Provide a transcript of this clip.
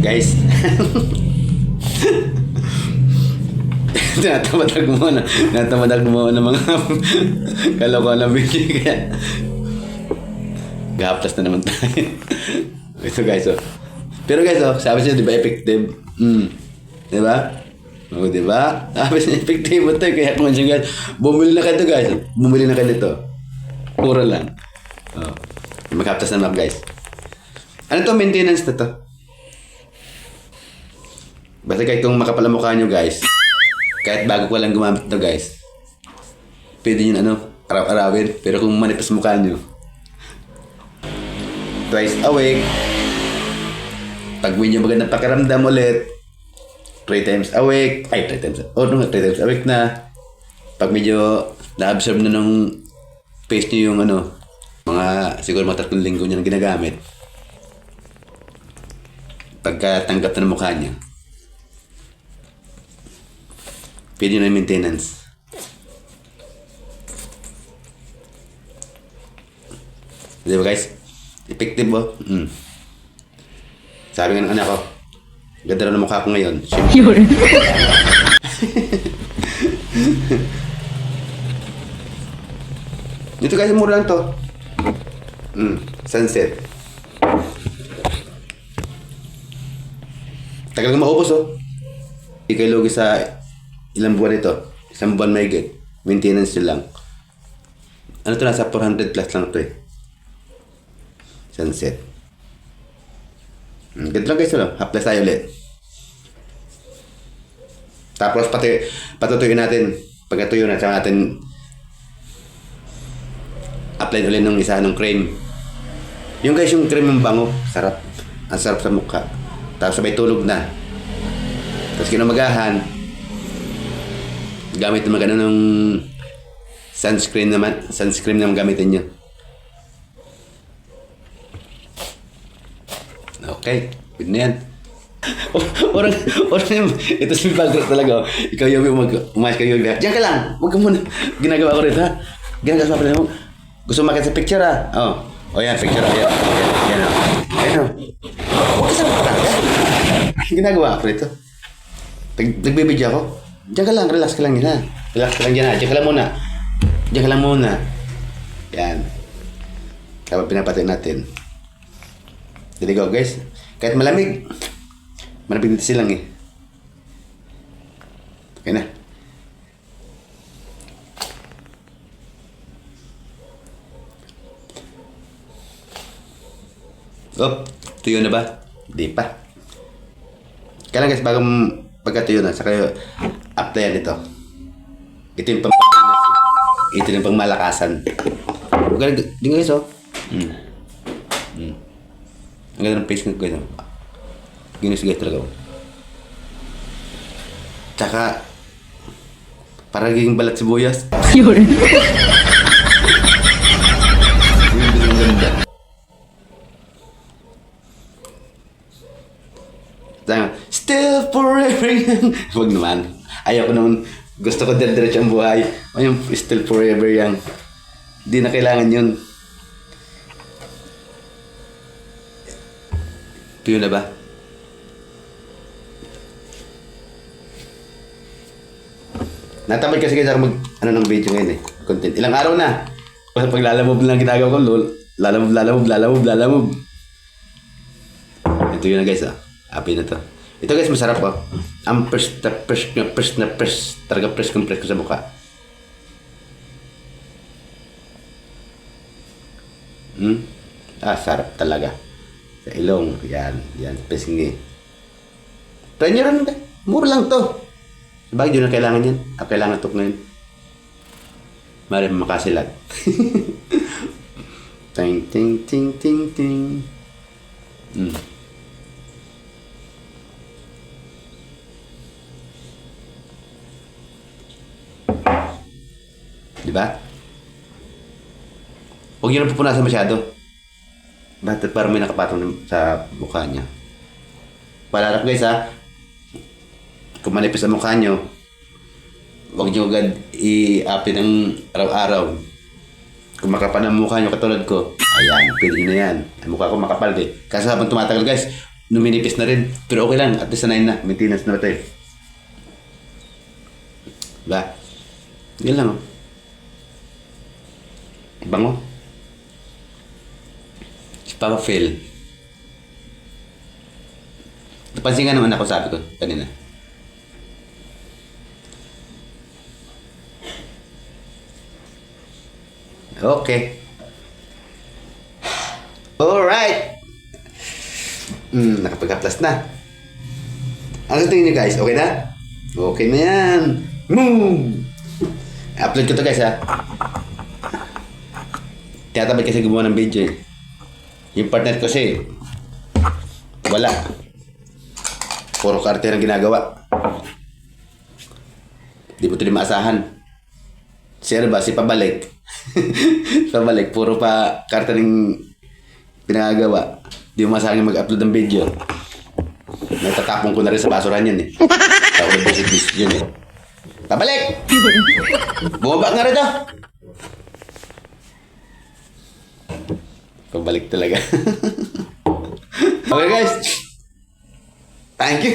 Guys. Natamadag mo ng mga kalokohan na video kaya gahaplas na naman tayo. Ito guys, oh. Pero guys, oh, sabi siya, di ba, effective? Di ba? O, di ba? Sabi siya, effective ito. Kaya kung siya guys, bumili na kayo ito guys. Bumili na kayo dito. Pura lang. Oh. Mag-haptas na map guys. Ano to? Maintenance na to. Basta kahit kung makapal ang mukha nyo guys, kahit bago ko lang gumamit ito guys, pwede nyo araw-arawin. Pero kung manipis mukha nyo, twice a week, pag nyo magandang pakiramdam ulit, 3 times a week, 3 times a week na, pag medyo na-absorb na ng face nyo yung mga siguro mga 3 linggo nyo na ginagamit, pagkatanggap na ng mukha nyo, pwede na yung maintenance. Di ba guys? Effective ba? Sabi nga ng anak ko, ganda na ng mukha ko ngayon. Yun. Dito guys, mura lang to. Sunset. Tagal ko maubos oh. Hindi kayo lugi sa ilang buwan ito. Isang buwan may get. Maintenance nyo lang. Ano to, nasa 400 plus lang to eh. Sunset. Ganito lang guys, haplas tayo ulit. Tapos patutuyuin natin. Pagkatuyo na, saka natin apply ulit ng isa ng cream. Yung guys, yung cream ng bango, sarap. Ang sarap sa mukha. Tapos sabay tulog na. Tapos kinamagahan, gamit naman ganun ng sunscreen naman gamitin nyo. Okay, pwede na yan. Orang yung, ito si Bagrat talaga. Ikaw yung umayos kayo yung diyan ka lang, huwag ka muna. Ginagawa ko rin ha. Ginagawa pa rin mo. Gusto makita sa picture ha. Oh yan, picture. Yan. Huwag ka sa mga ginagawa ko rito. Nagbibidyo ako. Diyan ka lang, relax ka lang yan ha. Relax ka lang dyan ha. Diyan ka lang muna. Yan. Tapos pinapatay natin. There you go guys. Kahit malamig dito silang eh. Okay na. Tuyo na ba? Di pa. Kaya lang guys, pagkatuyo na, saka applyan ito. Ito yung pang-pinas. Ito yung pang-malakasan. Huwag din guys oh. Ang ganda ng face ko guys. Ginis guys talaga. Tsaka, para naging balat sibuyas. Yun. Ang ganda. Still forever young. Huwag naman. Ayaw ko naman. Gusto ko diretso ang buhay. Yung still forever young. Hindi na kailangan yun. Tuyo na ba? Natamad kasi ako ng video ngayon eh. Content. Ilang araw na. Pag lalamove lang ginagawa ko, lol. Lalamove. Ito yun na guys ah. Happy na to. Ito guys, masarap oh. Ang press talaga press ko sa mukha. Sarap talaga. Sa ilong, yan, pesingi. Try nyo rin, mura lang to. Sabagay, yun na kailangan yan. Kailangan ito ngayon. Mari makasilat. Ting. Diba? Huwag nyo na pupunasan masyado. Bakit parang may nakapatong sa mukha niya. Palarap guys ha. Kung manipis ang mukha nyo, huwag nyo agad i-apply ng araw-araw. Kung makapal ang mukha nyo katulad ko, ayan, pwede na yan. Ang mukha ko makapal din. Kasi habang tumatagal guys, numinipis na rin. Pero okay lang, at least sanay na. Maintenance na tayo. Diba? Yan lang, oh. Bango. Si Papa Phil. Napansin nga naman ako, sabi ko kanina. Okay. Alright. Nakapag-upload na. Ano tingin nyo guys? Okay na? Okay na yan. Upload ko to guys ha. Tinatabay kasi gumawa ng video eh. Yung partner ko kasi wala. Puro karte ang ginagawa. Di mo ito din maasahan. Si ano ba? Si Pabalik. Pabalik. Puro pa karte ng pinagagawa. Di mo maasahan mag-upload ng video. Natatapon ko na rin sa basurahan yan eh. Ako na visit yun eh. Pabalik! Bumaba nga rin ito! Pabalik talaga. Okay guys. Thank you.